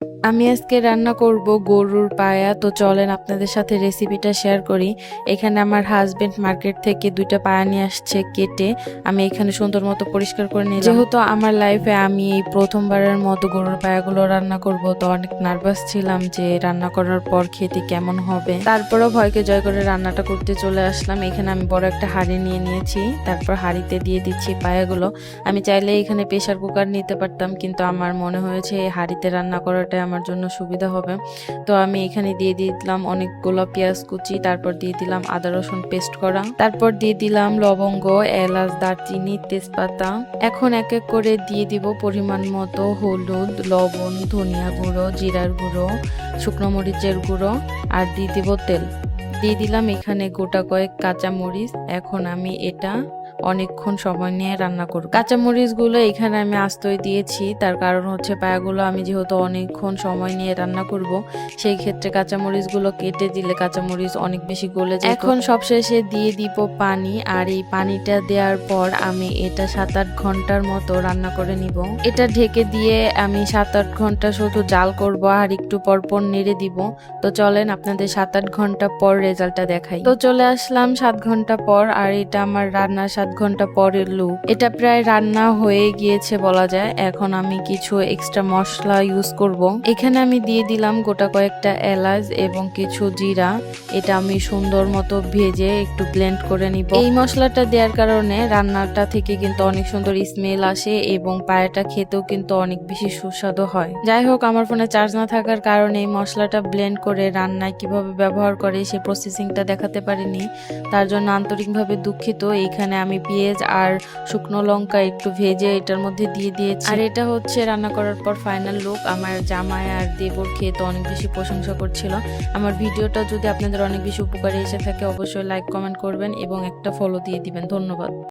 আমি আজকে রান্না করব গরুর পায়া। তো চলেন আপনাদের সাথে রেসিপিটা শেয়ার করি। এখানে আমার হাজবেন্ড মার্কেট থেকে 2টা পায়া নিয়ে আসছে কেটে। আমি এখানে সুন্দর মতো পরিষ্কার করে নিলাম। যেহেতু আমার লাইফে আমি এই প্রথমবারের মতো গরুর পায়াগুলো রান্না করব, তো অনেক নার্ভাস ছিলাম যে রান্না করার পর খেতে কেমন হবে। তারপরও ভয়কে জয় করে রান্নাটা করতে চলে আসলাম। এখানে আমি বড় একটা হাঁড়ি নিয়ে নিয়েছি, তারপর হাঁড়িতে দিয়ে দিচ্ছি পায়াগুলো। আমি চাইলে এখানে প্রেসার কুকার নিতে পারতাম, কিন্তু আমার মনে হয়েছে এই হাঁড়িতে রান্না করাটা আমার জন্য সুবিধা হবে। তো আমি এখানে দিয়ে দিলাম অনেকগুলো পেঁয়াজ কুচি, তারপর দিয়ে দিলাম আদা রসুন পেস্ট করা, তারপর দিয়ে দিলাম লবঙ্গ, এলাচ, দারচিনি, তেজপাতা। এখন এক এক করে দিয়ে দিব পরিমাণ মতো হলুদ, লবণ, ধনিয়া গুঁড়ো, জিরার গুঁড়ো, শুকনো মরিচের গুঁড়ো, আর দিয়ে দিব তেল। দিয়ে দিলাম এখানে গোটা কয়েক কাঁচা মরিচ। এখন আমি এটা অনেকক্ষণ সময় নিয়ে রান্না করব। কাঁচামরিচ গুলো এখানে আমি আস্তই দিয়েছি, তার কারণ হচ্ছে পায়াগুলো আমি যেহেতু অনেকক্ষণ সময় নিয়ে রান্না করব, সেই ক্ষেত্রে কাঁচামরিচ গুলো কেটে দিলে কাঁচামরিচ অনেক বেশি গলে যায়। এখন সবশেষে দিয়ে দিব পানি, আর এই পানিটা দেওয়ার পর আমি এটা 7-8 ঘন্টার মতো রান্না করে নিব। এটা ঢেকে দিয়ে আমি 7-8 ঘন্টা শুধু জাল করব আর একটু পরপর নেড়ে দিব। তো চলেন আপনাদের 7-8 ঘন্টা পর রেজাল্টটা দেখাই। তো চলে আসলাম 7 ঘন্টা পর, আর এটা আমার রান্না 7 ঘন্টা পরের লুক। এটা প্রায় রান্না হয়ে গিয়েছে বলা যায়। এখন আমি কিছু এক্সট্রা মশলা ইউজ করব। এখানে আমি দিয়ে দিলাম গোটা কয়েকটা এলাচ এবং কিছু জিরা। এটা আমি সুন্দর মতো ভেজে একটু ব্লেন্ড করে নিব। এই মশলাটা দেওয়ার কারণে রান্নাটা থেকে কিন্তু অনেক সুন্দর স্মেল আসে এবং পায়াটা খেতেও কিন্তু অনেক বেশি সুস্বাদু হয়। যাই হোক, আমার ফোনে চার্জ না থাকার কারণে এই মশলাটা ব্লেন্ড করে রান্নায় কিভাবে ব্যবহার করে সেই প্রসেসিংটা দেখাতে পারিনি, তার জন্য আন্তরিকভাবে দুঃখিত। এইখানে আমি পেঁয়াজ আর শুকনো লঙ্কা একটু ভেজে এটার মধ্যে দিয়ে দিয়েছি। আর এটা হচ্ছে রান্না করার পর ফাইনাল লুক। আমার জামাই আর দেবর খেয়ে তো অনেক বেশি প্রশংসা করছিল। আমার ভিডিওটা যদি আপনাদের অনেক বেশি উপকারে এসে থাকে, অবশ্যই লাইক কমেন্ট করবেন এবং একটা ফলো দিয়ে দিবেন। ধন্যবাদ।